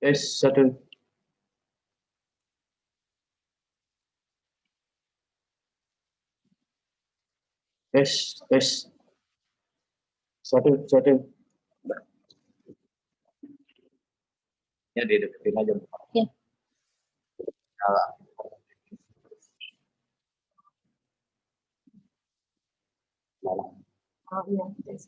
Satu. Tes. Satu. Ya, dideketin aja. Ya. Oh iya, tes.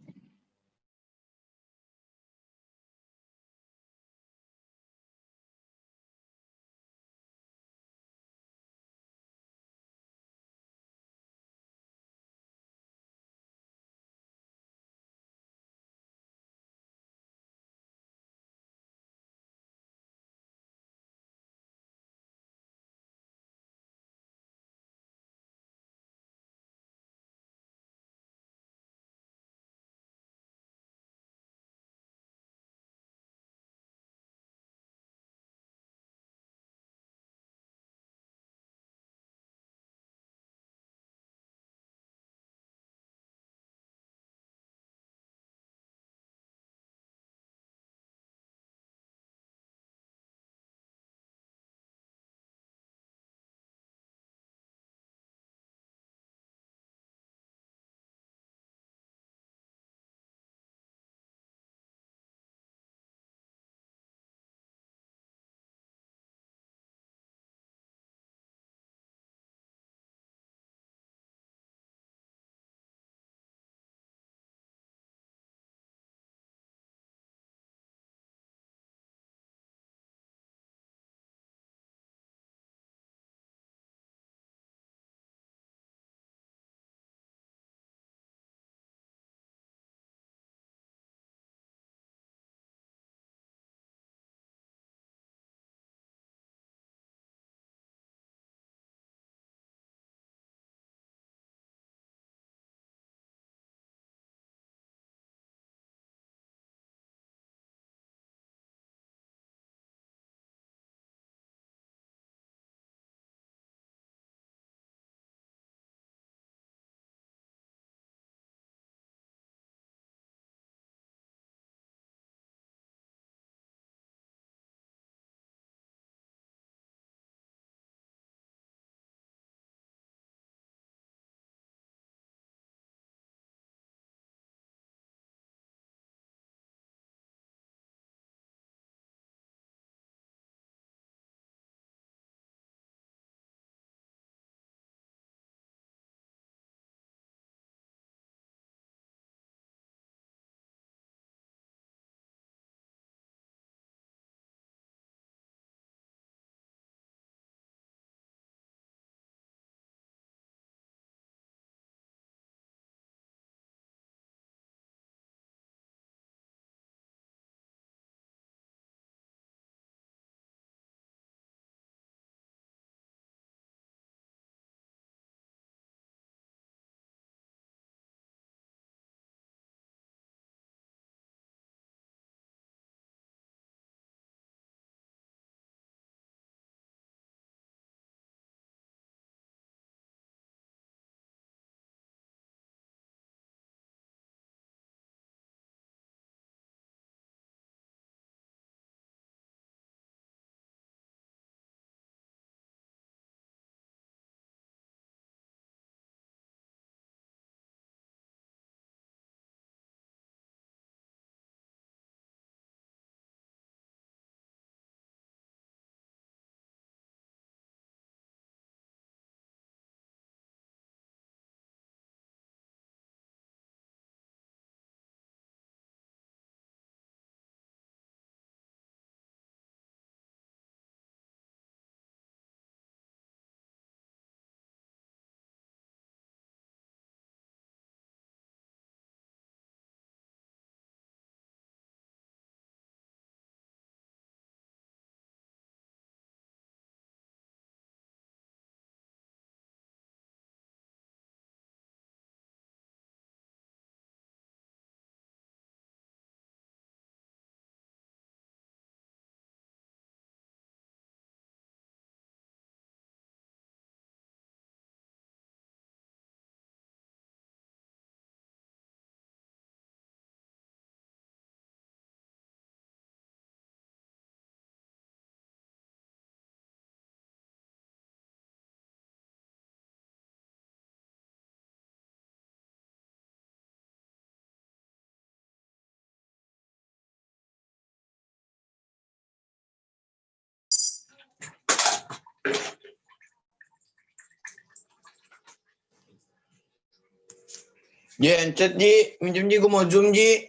Ji, encet Ji, minjem Ji, gue mau zoom Ji.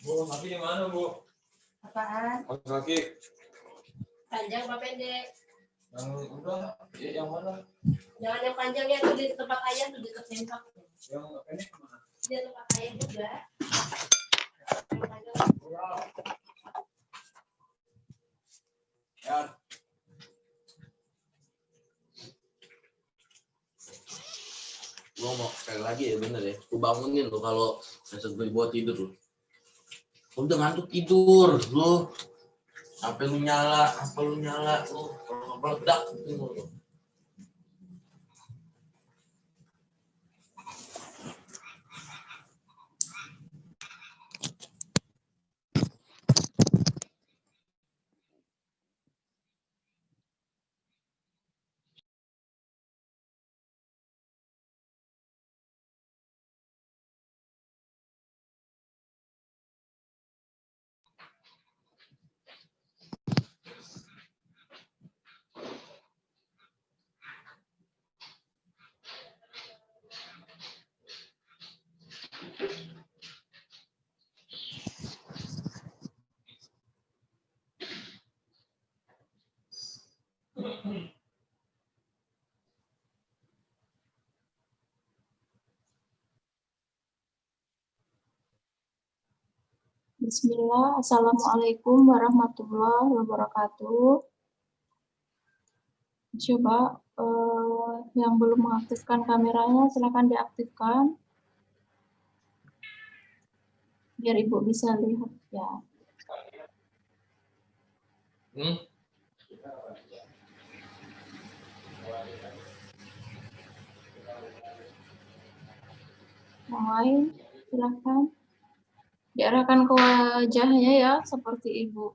Bu, kaki yang mana Bu? Apaan? Kaki. Panjang apa pendek? Yang udah, ya, yang mana? Jangan yang panjangnya tuh di tempat ayam tuh dekat tembak. Yang pendek mana? Di tempat ayam juga. Yang panjang. Ya. Gue mau sekali lagi ya bener ya. Gue bangunin lo kalau besok gue buat tidur lo. Udah ngantuk tidur lo. Apa lu nyala lo. Kalau meledak gitu lo. Bismillah, Assalamualaikum warahmatullahi wabarakatuh. Coba yang belum mengaktifkan kameranya silakan diaktifkan biar Ibu bisa lihat ya. Yang lain silakan diarahkan ke wajahnya ya seperti Ibu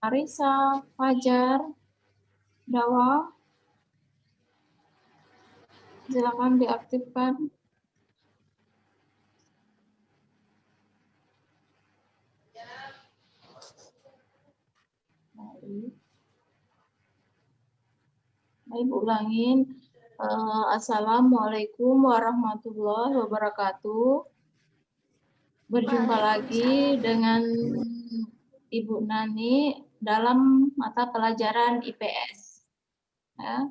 Arisa, Fajar, Dawa. Silakan diaktifkan. Nah, Ibu ulangin. Assalamualaikum warahmatullahi wabarakatuh. Berjumpa lagi dengan Ibu Nani dalam mata pelajaran IPS. Ya.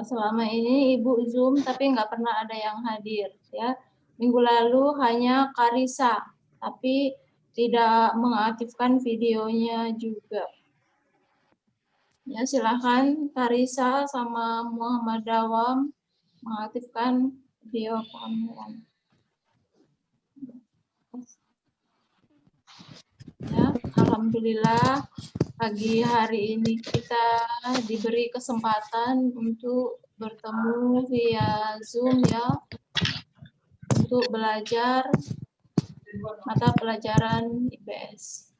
Selama ini Ibu Zoom tapi nggak pernah ada yang hadir. Ya. Minggu lalu hanya Karisa, tapi tidak mengaktifkan videonya juga. Ya, silahkan Karisa sama Muhammad Dawam mengaktifkan video kamera. Ya, alhamdulillah pagi hari ini kita diberi kesempatan untuk bertemu via Zoom ya, untuk belajar mata pelajaran IPS.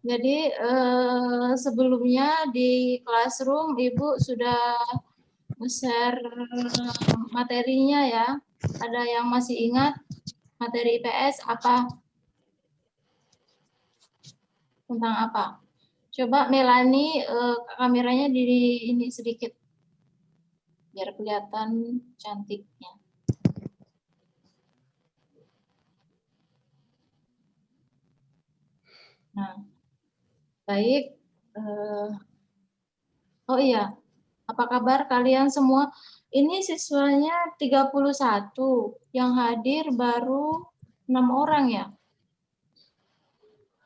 Jadi sebelumnya di Classroom Ibu sudah share materinya ya. Ada yang masih ingat materi IPS apa? Tentang apa? Coba Melani kameranya di ini sedikit biar kelihatan cantiknya. Nah, baik. Oh iya, apa kabar kalian semua? Ini siswanya 31, yang hadir baru 6 orang ya.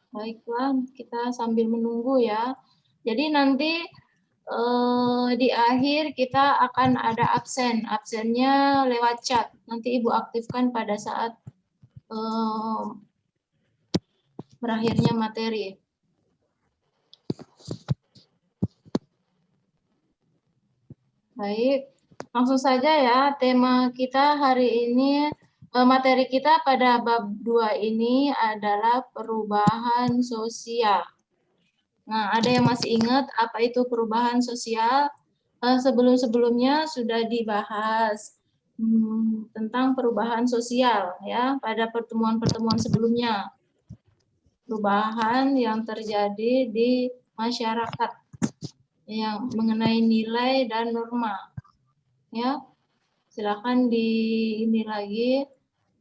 Baiklah, kita sambil menunggu ya. Jadi nanti di akhir kita akan ada absen. Absennya lewat chat. Nanti Ibu aktifkan pada saat berakhirnya materi. Baik, langsung saja ya. Tema kita hari ini, materi kita pada bab 2 ini adalah perubahan sosial. Nah, ada yang masih ingat apa itu perubahan sosial? Sebelum-sebelumnya sudah dibahas. tentang perubahan sosial ya pada pertemuan-pertemuan sebelumnya. Perubahan yang terjadi di masyarakat yang mengenai nilai dan norma. Ya. Silakan ini lagi.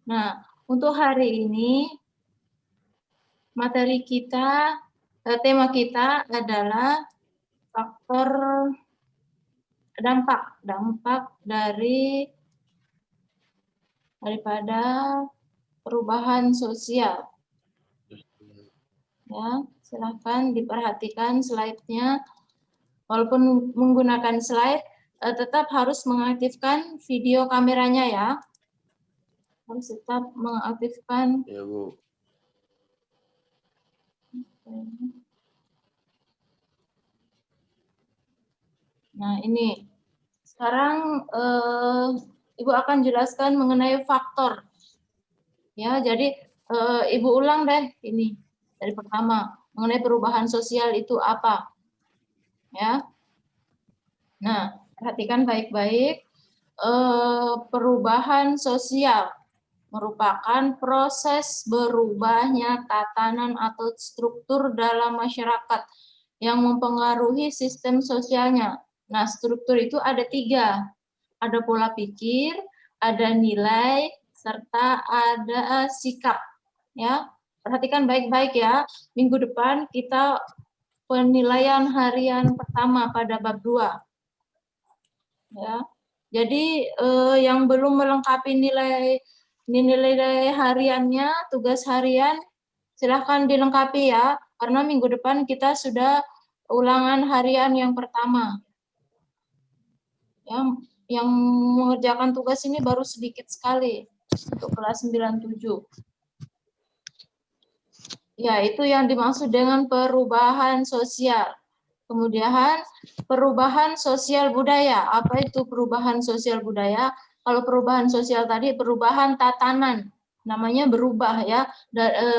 Nah, untuk hari ini materi kita, tema kita adalah faktor dampak daripada perubahan sosial. Ya, silakan diperhatikan slide-nya. Walaupun menggunakan slide, tetap harus mengaktifkan video kameranya ya. Harus tetap mengaktifkan. Ya, Bu. Nah, ini. Sekarang Ibu akan jelaskan mengenai faktor. Ya, jadi Ibu ulang deh ini dari pertama mengenai perubahan sosial itu apa. Ya. Nah, perhatikan baik-baik. Perubahan sosial merupakan proses berubahnya tatanan atau struktur dalam masyarakat yang mempengaruhi sistem sosialnya. Nah, struktur itu ada 3. Ada pola pikir, ada nilai, serta ada sikap. Ya, perhatikan baik-baik ya. Minggu depan kita penilaian harian pertama pada bab 2. Ya. Jadi yang belum melengkapi nilai hariannya, tugas harian, silahkan dilengkapi ya, karena minggu depan kita sudah ulangan harian yang pertama. Yang mengerjakan tugas ini baru sedikit sekali untuk kelas 97. Ya, itu yang dimaksud dengan perubahan sosial. Kemudian perubahan sosial budaya. Apa itu perubahan sosial budaya? Kalau perubahan sosial tadi perubahan tatanan, namanya berubah ya,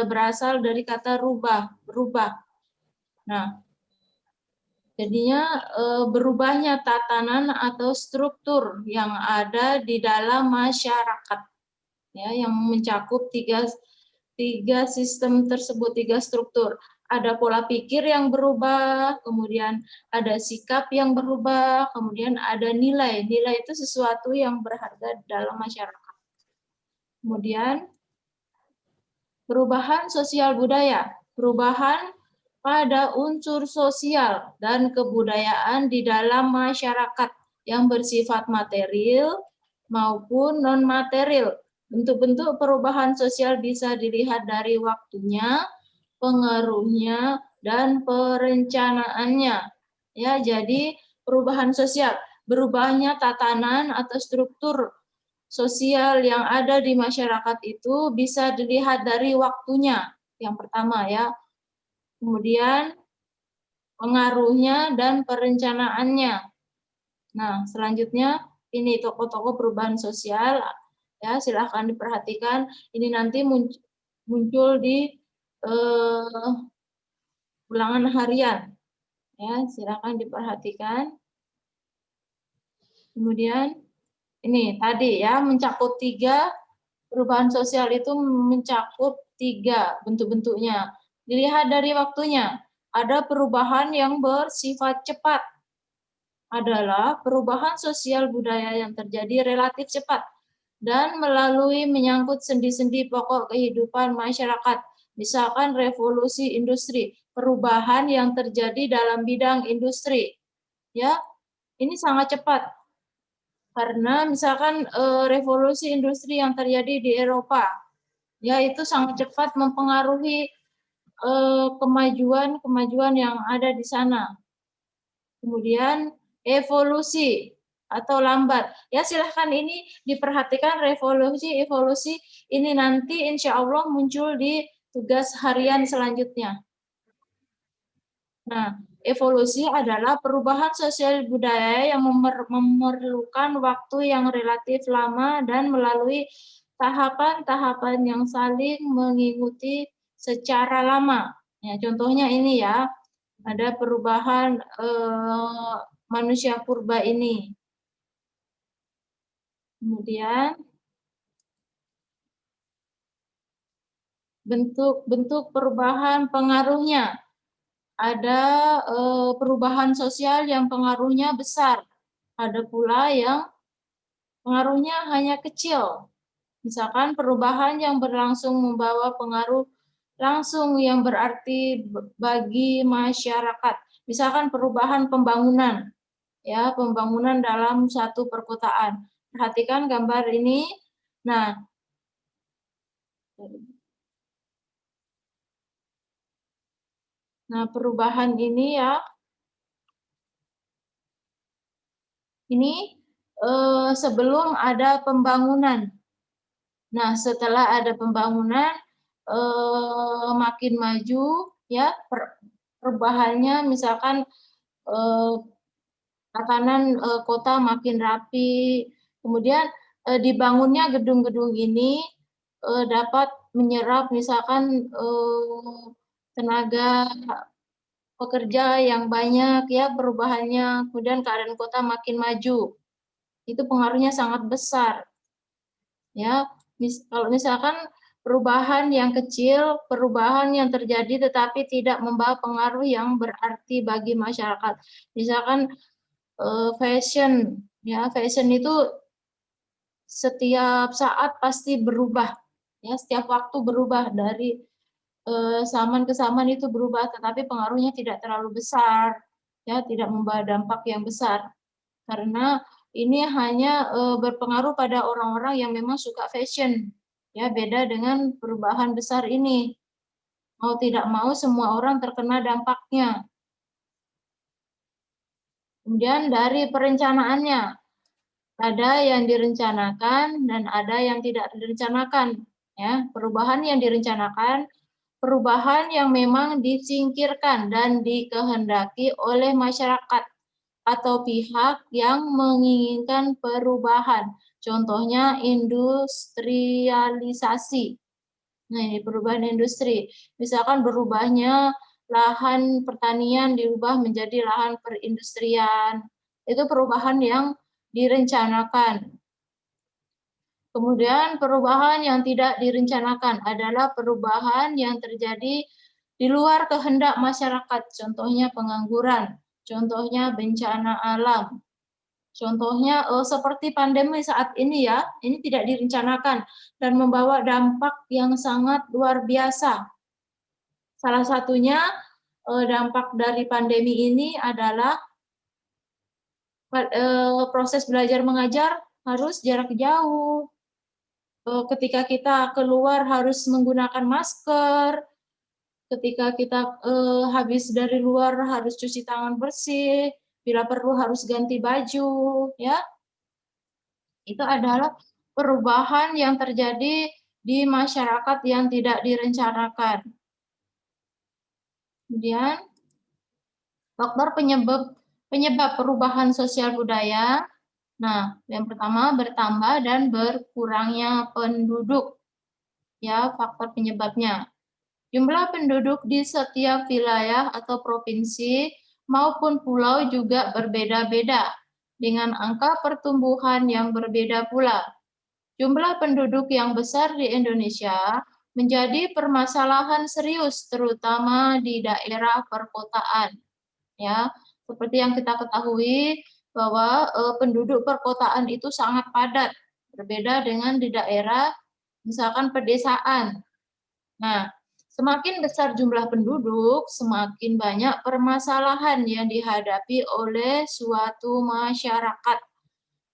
berasal dari kata berubah. Nah, jadinya berubahnya tatanan atau struktur yang ada di dalam masyarakat, ya, yang mencakup tiga sistem tersebut, 3 struktur. Ada pola pikir yang berubah, kemudian ada sikap yang berubah, kemudian ada nilai. Nilai itu sesuatu yang berharga dalam masyarakat. Kemudian perubahan sosial budaya, perubahan pada unsur sosial dan kebudayaan di dalam masyarakat yang bersifat material maupun non-material. Bentuk-bentuk perubahan sosial bisa dilihat dari waktunya, pengaruhnya, dan perencanaannya. Ya, jadi perubahan sosial, berubahnya tatanan atau struktur sosial yang ada di masyarakat itu bisa dilihat dari waktunya. Yang pertama ya. Kemudian pengaruhnya dan perencanaannya. Nah, selanjutnya ini tokoh-tokoh perubahan sosial. Ya, silahkan diperhatikan. Ini nanti muncul di ulangan harian. Ya, silahkan diperhatikan. Kemudian ini tadi ya, mencakup 3 perubahan sosial itu mencakup 3 bentuk-bentuknya. Dilihat dari waktunya. Ada perubahan yang bersifat cepat. Adalah perubahan sosial budaya yang terjadi relatif cepat dan melalui menyangkut sendi-sendi pokok kehidupan masyarakat. Misalkan revolusi industri, perubahan yang terjadi dalam bidang industri. Ya, ini sangat cepat. Karena misalkan revolusi industri yang terjadi di Eropa, ya itu sangat cepat mempengaruhi kemajuan yang ada di sana. Kemudian evolusi atau lambat. Ya silahkan ini diperhatikan evolusi ini nanti insya Allah muncul di tugas harian selanjutnya. Nah, evolusi adalah perubahan sosial budaya yang memerlukan waktu yang relatif lama dan melalui tahapan-tahapan yang saling mengikuti secara lama. Ya, contohnya ini ya, ada perubahan manusia purba ini. Kemudian bentuk-bentuk perubahan pengaruhnya. Ada perubahan sosial yang pengaruhnya besar. Ada pula yang pengaruhnya hanya kecil. Misalkan perubahan yang berlangsung membawa pengaruh langsung yang berarti bagi masyarakat. Misalkan perubahan pembangunan, ya, pembangunan dalam satu perkotaan. Perhatikan gambar ini. Nah, perubahan ini ya, ini sebelum ada pembangunan. Nah, setelah ada pembangunan, makin maju, ya, perubahannya misalkan tatanan kota makin rapi, kemudian dibangunnya gedung-gedung ini dapat menyerap misalkan tenaga pekerja yang banyak, ya, perubahannya, kemudian keadaan kota makin maju. Itu pengaruhnya sangat besar. Ya, kalau misalkan perubahan yang kecil, perubahan yang terjadi tetapi tidak membawa pengaruh yang berarti bagi masyarakat. Misalkan fashion, ya, fashion itu setiap saat pasti berubah, ya, setiap waktu berubah, dari zaman ke zaman itu berubah, tetapi pengaruhnya tidak terlalu besar, ya, tidak membawa dampak yang besar, karena ini hanya berpengaruh pada orang-orang yang memang suka fashion, ya, beda dengan perubahan besar ini. Mau tidak mau semua orang terkena dampaknya. Kemudian dari perencanaannya, ada yang direncanakan dan ada yang tidak direncanakan. Ya, perubahan yang direncanakan, perubahan yang memang disingkirkan dan dikehendaki oleh masyarakat atau pihak yang menginginkan perubahan. Contohnya industrialisasi. Nah, ini perubahan industri. Misalkan berubahnya lahan pertanian diubah menjadi lahan perindustrian. Itu perubahan yang direncanakan. Kemudian perubahan yang tidak direncanakan adalah perubahan yang terjadi di luar kehendak masyarakat. Contohnya pengangguran, contohnya bencana alam. Contohnya seperti pandemi saat ini, ya, ini tidak direncanakan dan membawa dampak yang sangat luar biasa. Salah satunya dampak dari pandemi ini adalah proses belajar mengajar harus jarak jauh. Ketika kita keluar harus menggunakan masker. Ketika kita habis dari luar harus cuci tangan bersih. Bila perlu harus ganti baju, ya. Itu adalah perubahan yang terjadi di masyarakat yang tidak direncanakan. Kemudian faktor penyebab perubahan sosial budaya. Nah, yang pertama bertambah dan berkurangnya penduduk. Ya, faktor penyebabnya. Jumlah penduduk di setiap wilayah atau provinsi maupun pulau juga berbeda-beda, dengan angka pertumbuhan yang berbeda pula. Jumlah penduduk yang besar di Indonesia menjadi permasalahan serius, terutama di daerah perkotaan. Ya, seperti yang kita ketahui bahwa penduduk perkotaan itu sangat padat, berbeda dengan di daerah misalkan pedesaan. Nah, semakin besar jumlah penduduk, semakin banyak permasalahan yang dihadapi oleh suatu masyarakat.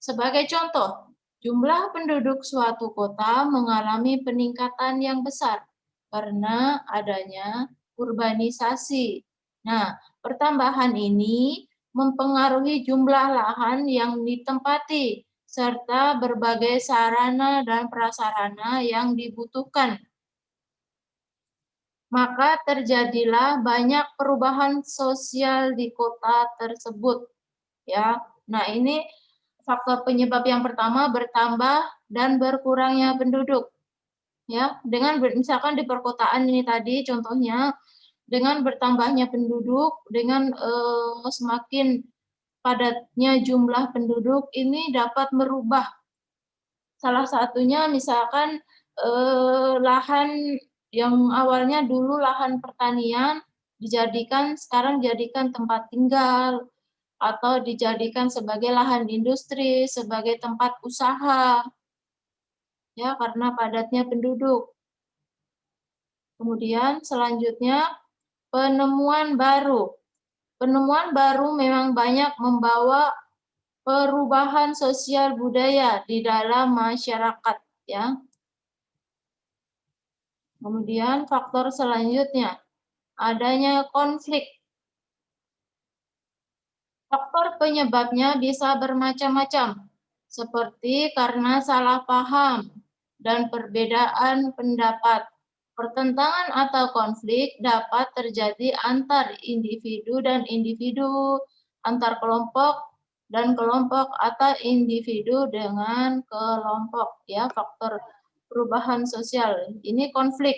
Sebagai contoh, jumlah penduduk suatu kota mengalami peningkatan yang besar karena adanya urbanisasi. Nah, pertambahan ini mempengaruhi jumlah lahan yang ditempati serta berbagai sarana dan prasarana yang dibutuhkan. Maka terjadilah banyak perubahan sosial di kota tersebut. Ya, nah ini faktor penyebab yang pertama, bertambah dan berkurangnya penduduk. Ya, dengan misalkan di perkotaan ini tadi contohnya, dengan bertambahnya penduduk, dengan semakin padatnya jumlah penduduk, ini dapat merubah Salah satunya misalkan lahan yang awalnya dulu lahan pertanian sekarang dijadikan tempat tinggal atau dijadikan sebagai lahan industri, sebagai tempat usaha, ya karena padatnya penduduk. Kemudian selanjutnya penemuan baru. Penemuan baru memang banyak membawa perubahan sosial budaya di dalam masyarakat, ya. Kemudian faktor selanjutnya, adanya konflik. Faktor penyebabnya bisa bermacam-macam, seperti karena salah paham dan perbedaan pendapat. Pertentangan atau konflik dapat terjadi antar individu dan individu, antar kelompok dan kelompok, atau individu dengan kelompok, ya. Faktor perubahan sosial ini konflik.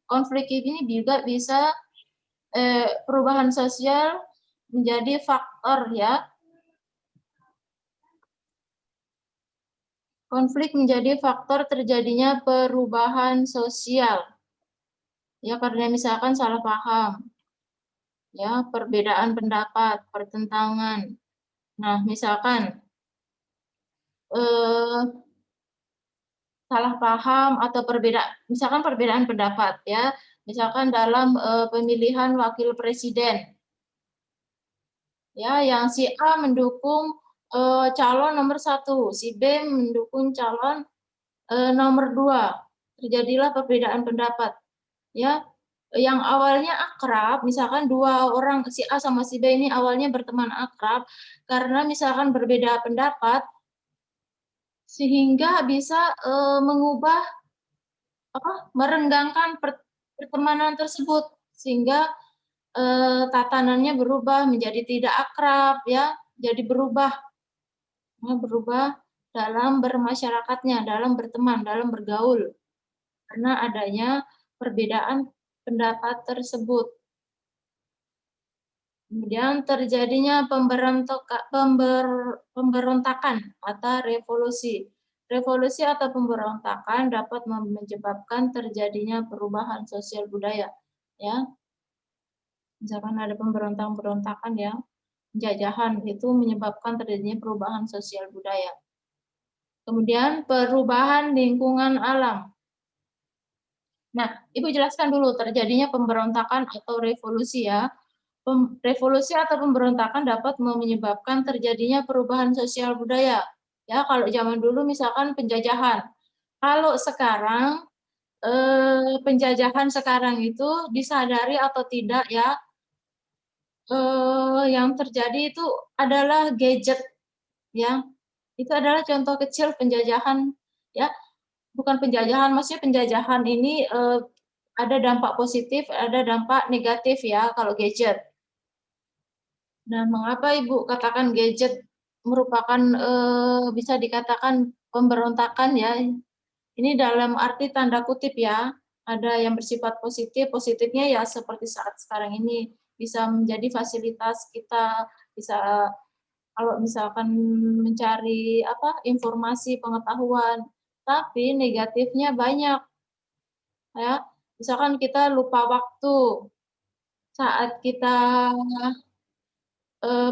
Konflik ini juga bisa perubahan sosial menjadi faktor, ya. Konflik menjadi faktor terjadinya perubahan sosial. Ya, karena misalkan salah paham, ya, perbedaan pendapat, pertentangan. Nah, misalkan salah paham atau misalkan perbedaan pendapat, ya, misalkan dalam pemilihan wakil presiden, ya, yang si A mendukung calon nomor 1, si B mendukung calon nomor 2, terjadilah perbedaan pendapat, ya. Yang awalnya akrab, misalkan dua orang, si A sama si B ini awalnya berteman akrab, karena misalkan berbeda pendapat, sehingga bisa mengubah, merenggangkan pertemanan tersebut, sehingga tatanannya berubah menjadi tidak akrab, ya, jadi berubah dalam bermasyarakatnya, dalam berteman, dalam bergaul, karena adanya perbedaan pendapat tersebut. Kemudian terjadinya pemberontakan atau revolusi. Revolusi atau pemberontakan dapat menyebabkan terjadinya perubahan sosial budaya, ya. Misalkan ada pemberontakan, ya, penjajahan, itu menyebabkan terjadinya perubahan sosial budaya. Kemudian perubahan lingkungan alam. Nah, Ibu jelaskan dulu terjadinya pemberontakan atau revolusi, ya. Revolusi atau pemberontakan dapat menyebabkan terjadinya perubahan sosial budaya. Ya, kalau zaman dulu misalkan penjajahan. Kalau sekarang penjajahan sekarang itu disadari atau tidak, ya, yang terjadi itu adalah gadget, ya. Itu adalah contoh kecil penjajahan, ya. Bukan penjajahan, maksudnya penjajahan ini ada dampak positif, ada dampak negatif, ya, kalau gadget. Nah, mengapa Ibu katakan gadget merupakan bisa dikatakan pemberontakan, ya? Ini dalam arti tanda kutip, ya. Ada yang bersifat positif, positifnya ya seperti saat sekarang ini bisa menjadi fasilitas kita, bisa kalau misalkan mencari informasi, pengetahuan. Tapi negatifnya banyak, ya. Misalkan kita lupa waktu saat kita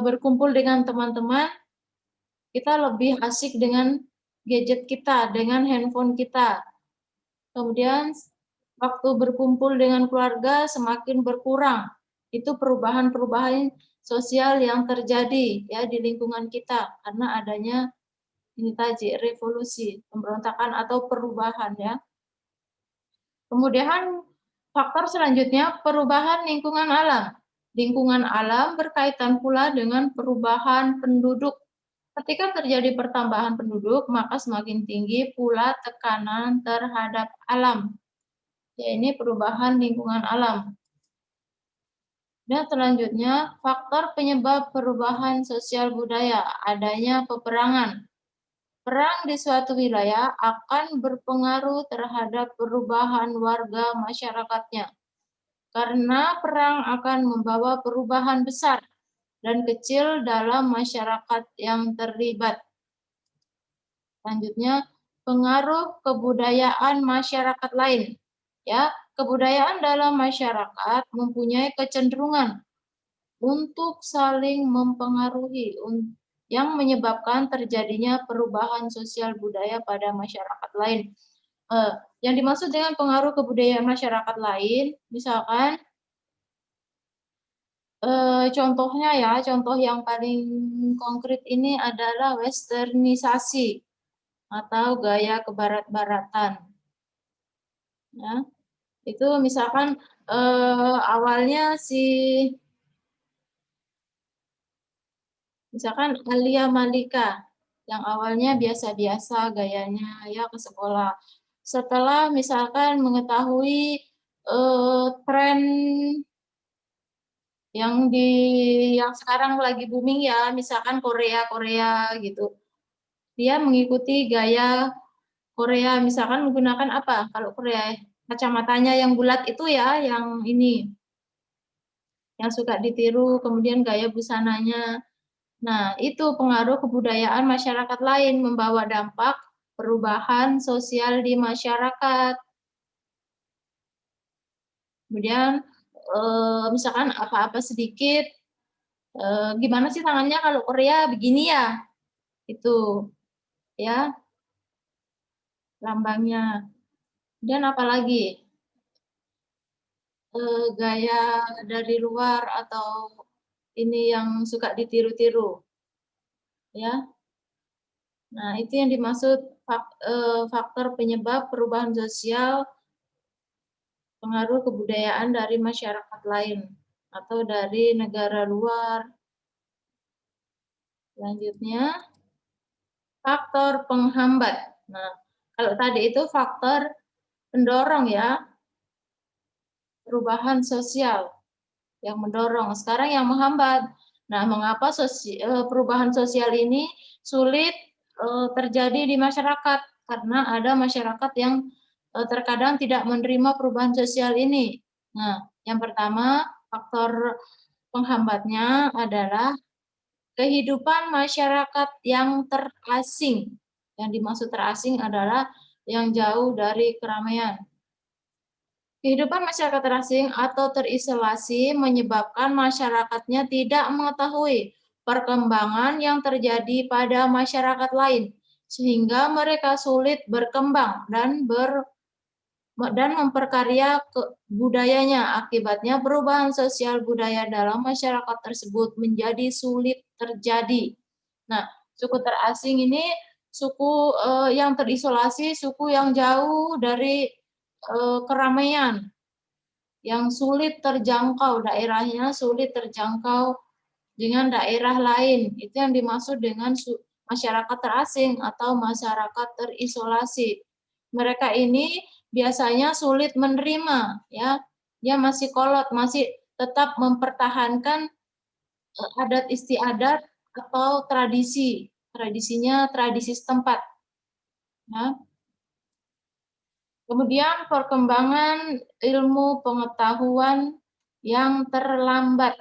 berkumpul dengan teman-teman, kita lebih asik dengan gadget kita, dengan handphone kita. Kemudian waktu berkumpul dengan keluarga semakin berkurang. Itu perubahan-perubahan sosial yang terjadi, ya, di lingkungan kita karena adanya ini tadi revolusi, pemberontakan atau perubahan, ya. Kemudian faktor selanjutnya perubahan lingkungan alam. Lingkungan alam berkaitan pula dengan perubahan penduduk. Ketika terjadi pertambahan penduduk, maka semakin tinggi pula tekanan terhadap alam. Ya, ini perubahan lingkungan alam. Dan selanjutnya, faktor penyebab perubahan sosial budaya, adanya peperangan. Perang di suatu wilayah akan berpengaruh terhadap perubahan warga masyarakatnya. Karena perang akan membawa perubahan besar dan kecil dalam masyarakat yang terlibat. Selanjutnya, pengaruh kebudayaan masyarakat lain. Ya, kebudayaan dalam masyarakat mempunyai kecenderungan untuk saling mempengaruhi yang menyebabkan terjadinya perubahan sosial budaya pada masyarakat lain. Yang dimaksud dengan pengaruh kebudayaan masyarakat lain, misalkan contohnya ya, contoh yang paling konkret ini adalah westernisasi atau gaya kebarat-baratan. Ya, itu misalkan awalnya misalkan Alia Malika yang awalnya biasa-biasa gayanya ya ke sekolah. Setelah misalkan mengetahui tren yang sekarang lagi booming ya, misalkan Korea gitu. Dia mengikuti gaya Korea, misalkan menggunakan apa? Kalau Korea, kacamatanya yang bulat itu ya, yang ini. Yang suka ditiru, kemudian gaya busananya. Nah, itu pengaruh kebudayaan masyarakat lain membawa dampak perubahan sosial di masyarakat. Kemudian misalkan apa-apa sedikit, gimana sih tangannya kalau Korea begini ya, itu ya lambangnya. Dan apalagi gaya dari luar atau ini yang suka ditiru-tiru, ya. Nah itu yang dimaksud faktor penyebab perubahan sosial, pengaruh kebudayaan dari masyarakat lain atau dari negara luar. Selanjutnya, faktor penghambat. Nah, kalau tadi itu faktor pendorong ya, perubahan sosial yang mendorong. Sekarang yang menghambat. Nah, mengapa perubahan sosial ini sulit terjadi di masyarakat? Karena ada masyarakat yang terkadang tidak menerima perubahan sosial ini. Nah, yang pertama, faktor penghambatnya adalah kehidupan masyarakat yang terasing. Yang dimaksud terasing adalah yang jauh dari keramaian. Kehidupan masyarakat terasing atau terisolasi menyebabkan masyarakatnya tidak mengetahui perkembangan yang terjadi pada masyarakat lain, sehingga mereka sulit berkembang dan memperkarya budayanya. Akibatnya perubahan sosial budaya dalam masyarakat tersebut menjadi sulit terjadi. Nah, suku terasing ini suku yang terisolasi, suku yang jauh dari keramaian, yang sulit terjangkau, daerahnya sulit terjangkau dengan daerah lain. Itu yang dimaksud dengan masyarakat terasing atau masyarakat terisolasi. Mereka ini biasanya sulit menerima, ya, dia masih kolot, masih tetap mempertahankan adat istiadat atau tradisinya tradisi setempat. Ya. Kemudian perkembangan ilmu pengetahuan yang terlambat.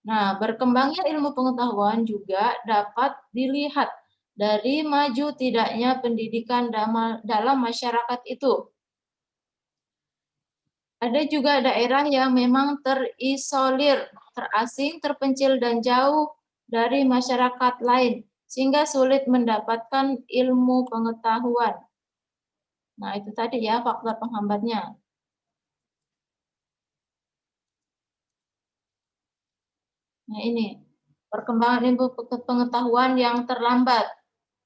Nah, berkembangnya ilmu pengetahuan juga dapat dilihat dari maju tidaknya pendidikan dalam masyarakat itu. Ada juga daerah yang memang terisolir, terasing, terpencil, dan jauh dari masyarakat lain, sehingga sulit mendapatkan ilmu pengetahuan. Nah, itu tadi ya faktor penghambatnya. Nah, ini perkembangan ilmu pengetahuan yang terlambat.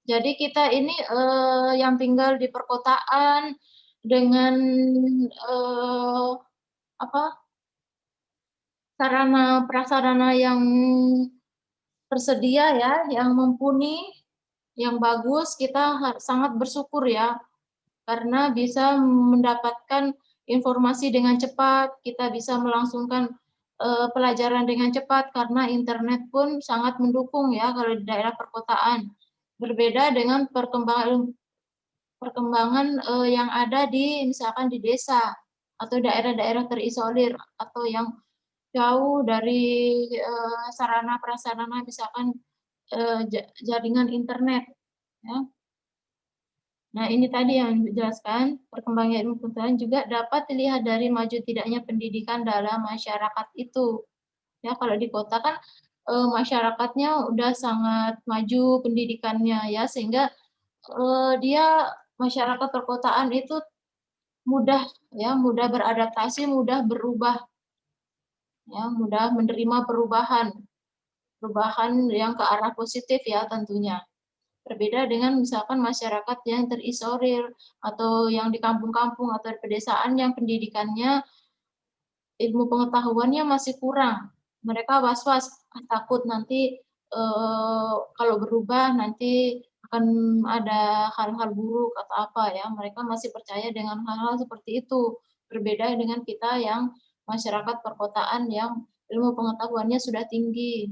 Jadi kita ini yang tinggal di perkotaan dengan sarana prasarana yang tersedia ya, yang mumpuni, yang bagus, kita sangat bersyukur ya, karena bisa mendapatkan informasi dengan cepat, kita bisa melangsungkan pelajaran dengan cepat karena internet pun sangat mendukung ya kalau di daerah perkotaan. Berbeda dengan perkembangan yang ada di misalkan di desa atau daerah-daerah terisolir atau yang jauh dari sarana prasarana misalkan jaringan internet ya. Nah, ini tadi yang dijelaskan, perkembangan ilmu pengetahuan juga dapat dilihat dari maju tidaknya pendidikan dalam masyarakat itu. Ya, kalau di kota kan masyarakatnya udah sangat maju pendidikannya ya, sehingga dia masyarakat perkotaan itu mudah ya, mudah beradaptasi, mudah berubah ya, mudah menerima perubahan yang ke arah positif ya tentunya. Berbeda dengan misalkan masyarakat yang terisolir atau yang di kampung-kampung atau di pedesaan yang pendidikannya, ilmu pengetahuannya masih kurang. Mereka was-was, takut nanti kalau berubah nanti akan ada hal-hal buruk atau apa ya. Mereka masih percaya dengan hal-hal seperti itu. Berbeda dengan kita yang masyarakat perkotaan yang ilmu pengetahuannya sudah tinggi.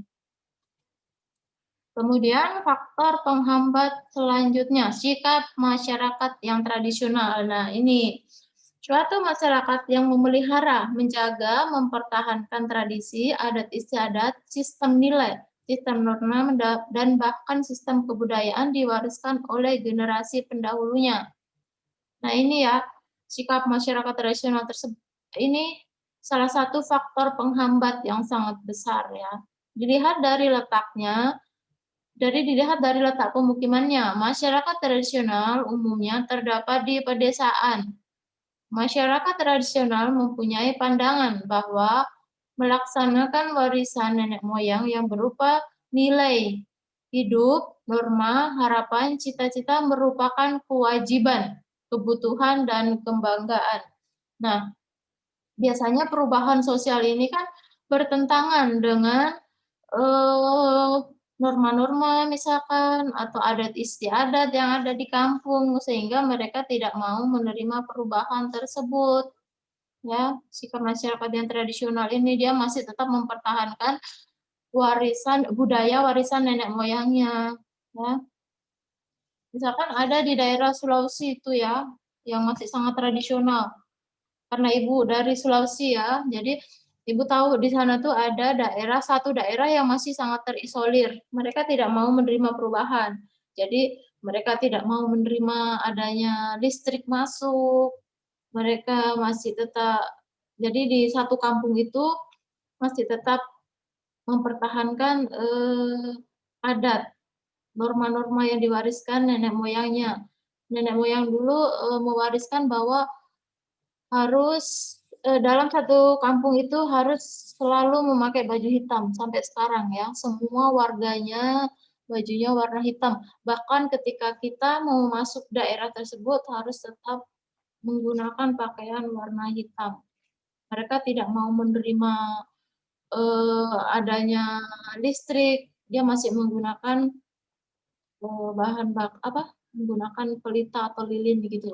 Kemudian faktor penghambat selanjutnya, sikap masyarakat yang tradisional. Nah, ini suatu masyarakat yang memelihara, menjaga, mempertahankan tradisi, adat istiadat, sistem nilai, sistem norma, dan bahkan sistem kebudayaan diwariskan oleh generasi pendahulunya. Nah, ini ya, sikap masyarakat tradisional tersebut, ini salah satu faktor penghambat yang sangat besar ya. Dilihat dari letaknya, dilihat dari letak pemukimannya, masyarakat tradisional umumnya terdapat di pedesaan. Masyarakat tradisional mempunyai pandangan bahwa melaksanakan warisan nenek moyang yang berupa nilai hidup, norma, harapan, cita-cita merupakan kewajiban, kebutuhan, dan kebanggaan. Nah, biasanya perubahan sosial ini kan bertentangan dengan norma-norma misalkan atau adat istiadat yang ada di kampung sehingga mereka tidak mau menerima perubahan tersebut ya. Sikap masyarakat yang tradisional ini dia masih tetap mempertahankan warisan budaya, warisan nenek moyangnya ya. Misalkan ada di daerah Sulawesi itu ya yang masih sangat tradisional karena ibu dari Sulawesi ya, jadi Ibu tahu di sana tuh ada satu daerah yang masih sangat terisolir. Mereka tidak mau menerima perubahan. Jadi mereka tidak mau menerima adanya listrik masuk. Mereka masih tetap, jadi di satu kampung itu masih tetap mempertahankan adat, norma-norma yang diwariskan nenek moyangnya. Nenek moyang dulu mewariskan bahwa harus dalam satu kampung itu harus selalu memakai baju hitam sampai sekarang ya. Semua warganya bajunya warna hitam. Bahkan ketika kita mau masuk daerah tersebut harus tetap menggunakan pakaian warna hitam. Mereka tidak mau menerima adanya listrik. Dia masih menggunakan bahan menggunakan pelita atau lilin begitu.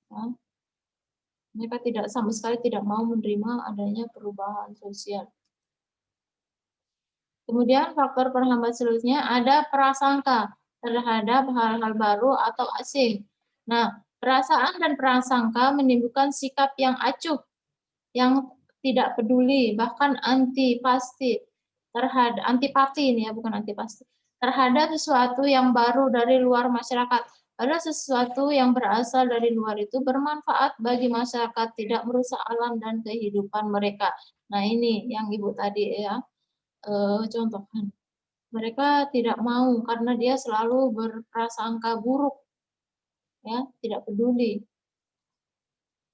Ya. Mereka sama sekali tidak mau menerima adanya perubahan sosial. Kemudian faktor penghambat selanjutnya ada prasangka terhadap hal-hal baru atau asing. Nah, perasaan dan prasangka menimbulkan sikap yang acuh, yang tidak peduli, bahkan antipati ini ya, bukan antipasti, terhadap sesuatu yang baru dari luar masyarakat. Ada sesuatu yang berasal dari luar itu bermanfaat bagi masyarakat, tidak merusak alam dan kehidupan mereka. Nah, ini yang Ibu tadi ya contohkan. Mereka tidak mau karena dia selalu berprasangka buruk, ya, tidak peduli.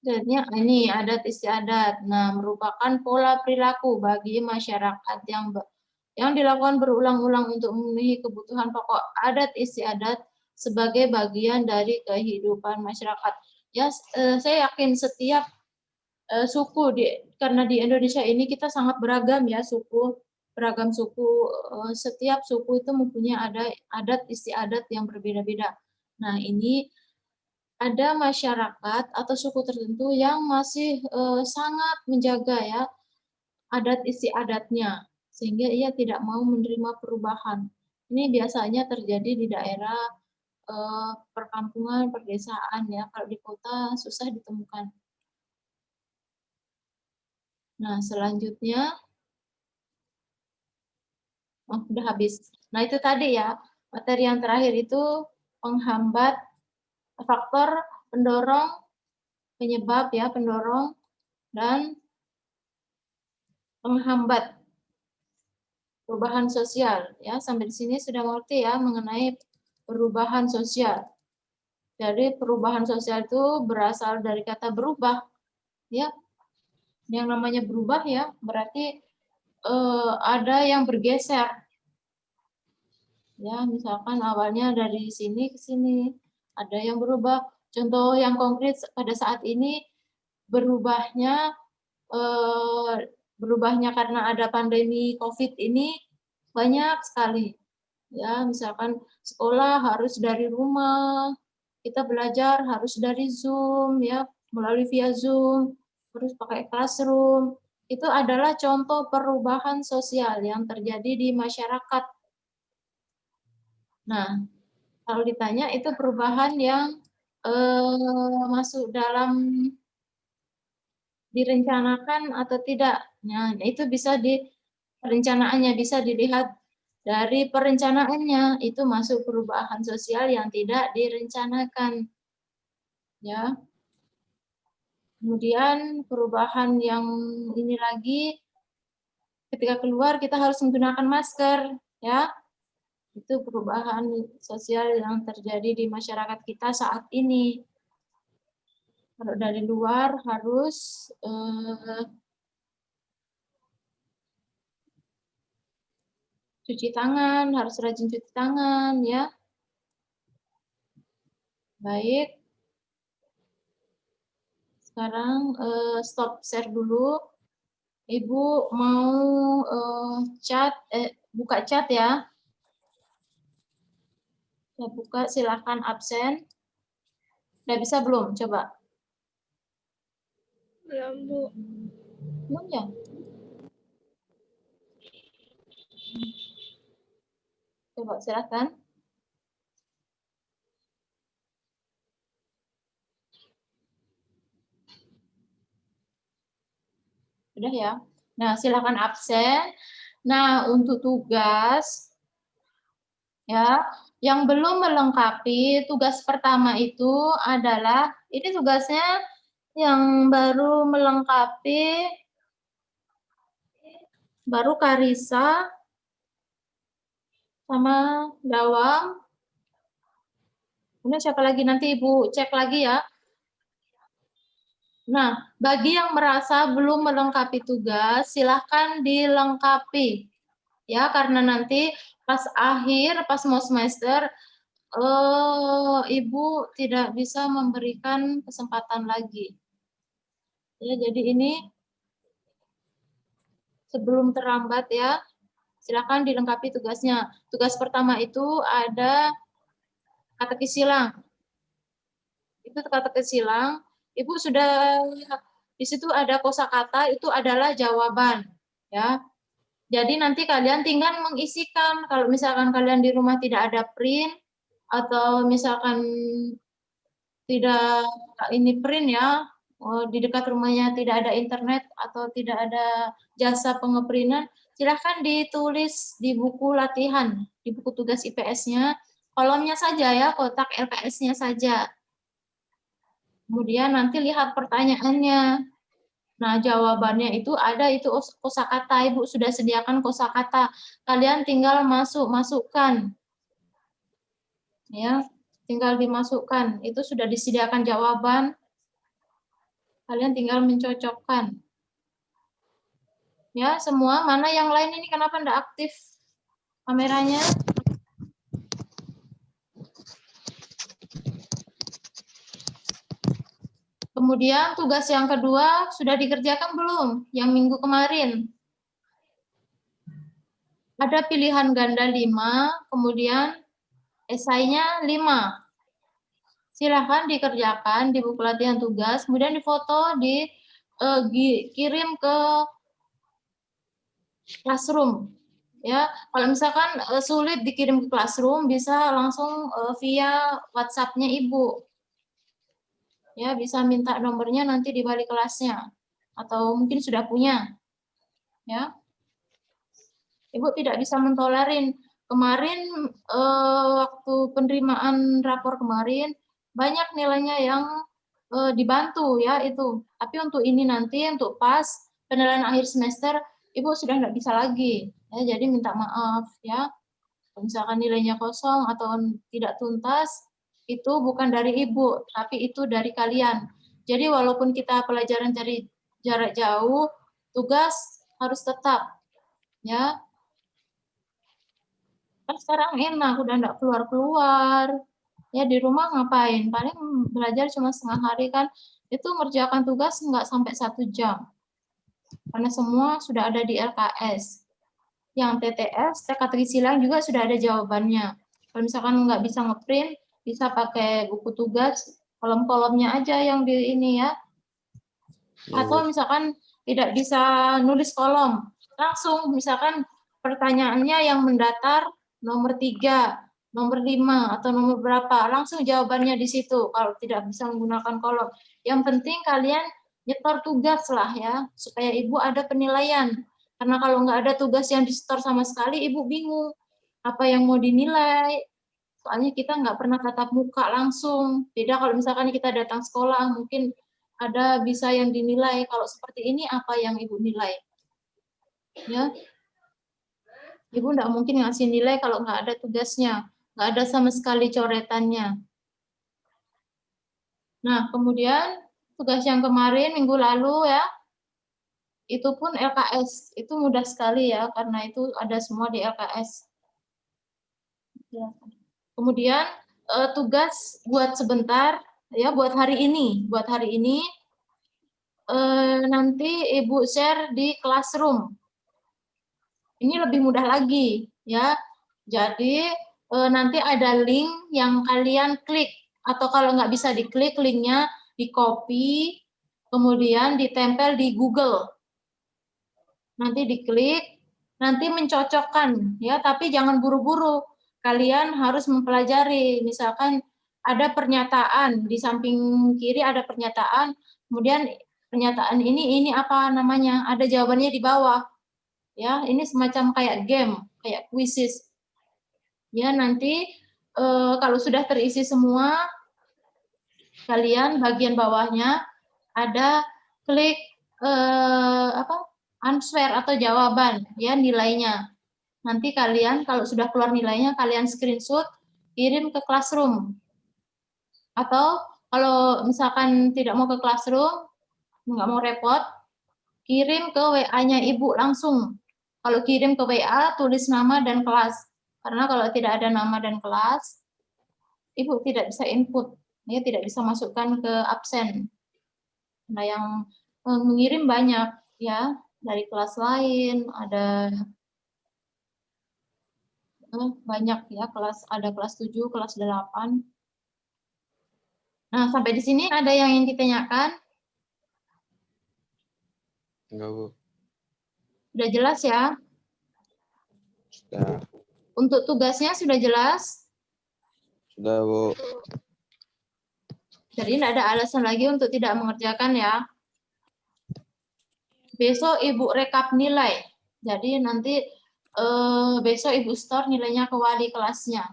Jadinya ini adat istiadat. Nah, merupakan pola perilaku bagi masyarakat yang dilakukan berulang-ulang untuk memenuhi kebutuhan pokok adat istiadat sebagai bagian dari kehidupan masyarakat. Ya, saya yakin setiap suku karena di Indonesia ini kita sangat beragam ya beragam suku. Setiap suku itu mempunyai adat istiadat yang berbeda-beda. Nah, ini ada masyarakat atau suku tertentu yang masih sangat menjaga ya adat istiadatnya sehingga ia tidak mau menerima perubahan. Ini biasanya terjadi di daerah perkampungan, perdesaan ya. Kalau di kota susah ditemukan. Nah, selanjutnya udah habis. Nah, itu tadi ya, materi yang terakhir itu penghambat faktor pendorong, penyebab ya, pendorong dan penghambat perubahan sosial ya. Sampai di sini sudah mengerti ya mengenai perubahan sosial. Jadi perubahan sosial itu berasal dari kata berubah ya. Yang namanya berubah ya berarti ada yang bergeser. Ya, misalkan awalnya dari sini ke sini, ada yang berubah. Contoh yang konkret pada saat ini berubahnya karena ada pandemi COVID ini banyak sekali. Ya, misalkan sekolah harus dari rumah, kita belajar harus dari Zoom ya, melalui via Zoom, terus pakai classroom. Itu adalah contoh perubahan sosial yang terjadi di masyarakat. Nah, kalau ditanya itu perubahan yang masuk dalam direncanakan atau tidak. Nah, itu bisa perencanaannya bisa dilihat dari perencanaannya itu masuk perubahan sosial yang tidak direncanakan. Ya. Kemudian perubahan yang ini lagi ketika keluar kita harus menggunakan masker, ya. Itu perubahan sosial yang terjadi di masyarakat kita saat ini. Kalau dari luar harus cuci tangan, harus rajin cuci tangan, ya. Baik. Sekarang stop share dulu. Ibu mau buka chat ya. Saya buka, silakan absen. Udah bisa belum? Coba. Belum, Bu. Belum ya? Coba silakan. Udah ya. Nah, silakan absen. Nah, untuk tugas ya, yang belum melengkapi tugas pertama itu adalah ini tugasnya yang baru melengkapi baru Karisa sama Dawang. Kemudian siapa lagi nanti Ibu cek lagi ya. Nah, bagi yang merasa belum melengkapi tugas, silahkan dilengkapi. Ya, karena nanti pas akhir, pas mau semester, Ibu tidak bisa memberikan kesempatan lagi. Ya, jadi ini sebelum terlambat ya, silahkan dilengkapi tugasnya. Tugas pertama itu ada katekis silang. Itu katekis silang. Ibu sudah di situ ada kosakata, itu adalah jawaban, ya. Jadi nanti kalian tinggal mengisikan. Kalau misalkan kalian di rumah tidak ada print atau misalkan tidak ini print ya, di dekat rumahnya tidak ada internet atau tidak ada jasa pengeprintan, silahkan ditulis di buku latihan, di buku tugas IPS-nya, kolomnya saja ya, kotak LKS-nya saja. Kemudian nanti lihat pertanyaannya. Nah, jawabannya itu ada, itu kosakata. Ibu sudah sediakan kosakata. Kalian tinggal masukkan. Ya, tinggal dimasukkan. Itu sudah disediakan jawaban. Kalian tinggal mencocokkan. Ya, semua. Mana yang lain ini kenapa enggak aktif kameranya? Kemudian tugas yang kedua sudah dikerjakan belum? Yang minggu kemarin. Ada pilihan ganda 5, kemudian esainya 5. Silahkan dikerjakan di buku latihan tugas, kemudian difoto, dikirim ke classroom. Ya, kalau misalkan sulit dikirim ke classroom, bisa langsung via WhatsApp-nya Ibu. Ya, bisa minta nomornya nanti di balik kelasnya, atau mungkin sudah punya. Ya, Ibu tidak bisa mentolerin. Kemarin waktu penerimaan rapor kemarin, banyak nilainya yang dibantu ya itu. Tapi untuk ini nanti untuk pas penilaian akhir semester Ibu sudah nggak bisa lagi ya, jadi minta maaf ya. Kalau misalkan nilainya kosong atau tidak tuntas itu bukan dari Ibu, tapi itu dari kalian. Jadi walaupun kita pelajaran dari jarak jauh, tugas harus tetap ya. Kan sekarang enak udah nggak keluar-keluar. Ya di rumah ngapain? Paling belajar cuma setengah hari kan. Itu ngerjakan tugas nggak sampai 1 jam. Karena semua sudah ada di LKS. Yang TTS, teka-teki silang juga sudah ada jawabannya. Kalau misalkan nggak bisa ngeprint, bisa pakai buku tugas, kolom-kolomnya aja yang di ini ya. Atau misalkan tidak bisa nulis kolom, langsung misalkan pertanyaannya yang mendatar nomor 3, nomor 5, atau nomor berapa, langsung jawabannya di situ kalau tidak bisa menggunakan kolom. Yang penting kalian nyetor tugas lah ya, supaya Ibu ada penilaian. Karena kalau nggak ada tugas yang disetor sama sekali, Ibu bingung apa yang mau dinilai. Soalnya kita nggak pernah tatap muka langsung. Beda kalau misalkan kita datang sekolah, mungkin ada bisa yang dinilai. Kalau seperti ini, apa yang Ibu nilai? Ya, Ibu nggak mungkin ngasih nilai kalau nggak ada tugasnya, nggak ada sama sekali coretannya. Nah, kemudian tugas yang kemarin minggu lalu ya, itu pun LKS, itu mudah sekali ya, karena itu ada semua di LKS. Kemudian tugas buat sebentar, ya buat hari ini, nanti Ibu share di Classroom. Ini lebih mudah lagi ya. Jadi nanti ada link yang kalian klik, atau kalau nggak bisa diklik, linknya di copy, kemudian ditempel di Google. Nanti diklik, nanti mencocokkan ya, tapi jangan buru-buru. Kalian harus mempelajari, misalkan ada pernyataan di samping kiri ada pernyataan, kemudian pernyataan ini apa namanya? Ada jawabannya di bawah. Ya, ini semacam kayak game, kayak quizzes. Ya, nanti kalau sudah terisi semua, kalian bagian bawahnya ada klik answer atau jawaban, ya nilainya. Nanti kalian kalau sudah keluar nilainya, kalian screenshot, kirim ke Classroom. Atau kalau misalkan tidak mau ke Classroom, nggak mau repot, kirim ke WA-nya Ibu langsung. Kalau kirim ke WA, tulis nama dan kelas. Karena kalau tidak ada nama dan kelas, Ibu tidak bisa input, ya tidak bisa masukkan ke absen. Nah, yang mengirim banyak ya, dari kelas lain, ada banyak ya, ada kelas 7, kelas 8. Nah, sampai di sini ada yang ingin ditanyakan? Enggak, Bu. Sudah jelas ya? Sudah. Untuk tugasnya sudah jelas? Sudah, Bu. Jadi tidak ada alasan lagi untuk tidak mengerjakan ya. Besok Ibu rekap nilai. Jadi nanti besok Ibu store nilainya ke wali kelasnya.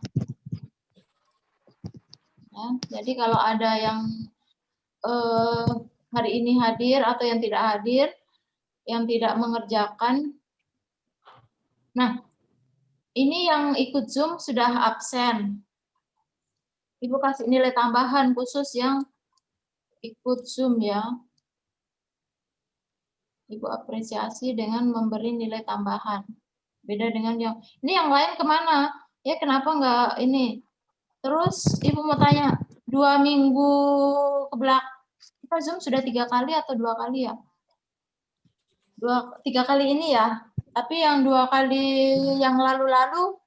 Ya, jadi kalau ada yang hari ini hadir atau yang tidak hadir, yang tidak mengerjakan. Nah, ini yang ikut Zoom sudah absen. Ibu kasih nilai tambahan khusus yang ikut Zoom ya. Ibu apresiasi dengan memberi nilai tambahan. Beda dengan ini yang lain kemana? Ya kenapa enggak ini? Terus Ibu mau tanya, 2 minggu ke belakang, kita Zoom sudah 3 kali atau 2 kali ya? 3 kali ini ya. Tapi yang 2 kali yang lalu-lalu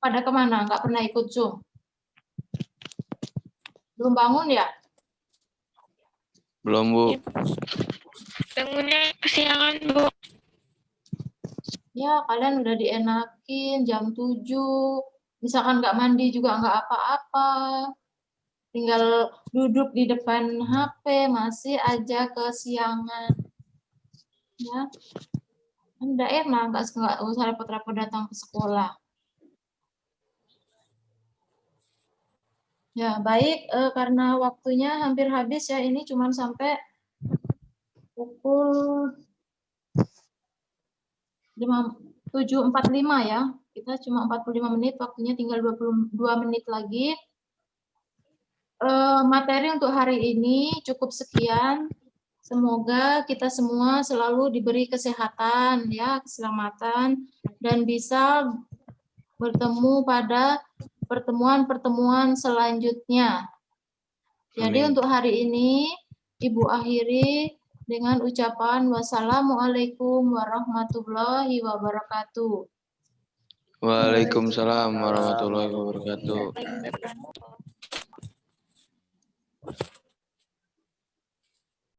pada kemana? Enggak pernah ikut Zoom. Belum bangun ya? Belum, Bu. Bangunnya kesiangan, Bu. Ya, kalian udah dienakin jam 7. Misalkan nggak mandi juga nggak apa-apa. Tinggal duduk di depan HP, masih aja kesiangan. Ya, nggak enak, nggak usah repot-repot datang ke sekolah. Ya, baik, karena waktunya hampir habis ya, ini cuma sampai pukul 7.45 ya. Kita cuma 45 menit, waktunya tinggal 22 menit lagi. Materi untuk hari ini cukup sekian. Semoga kita semua selalu diberi kesehatan, ya, keselamatan, dan bisa bertemu pada pertemuan-pertemuan selanjutnya. Jadi Amin. untuk hari ini, Ibu akhiri dengan ucapan wassalamualaikum warahmatullahi wabarakatuh. Waalaikumsalam warahmatullahi wabarakatuh.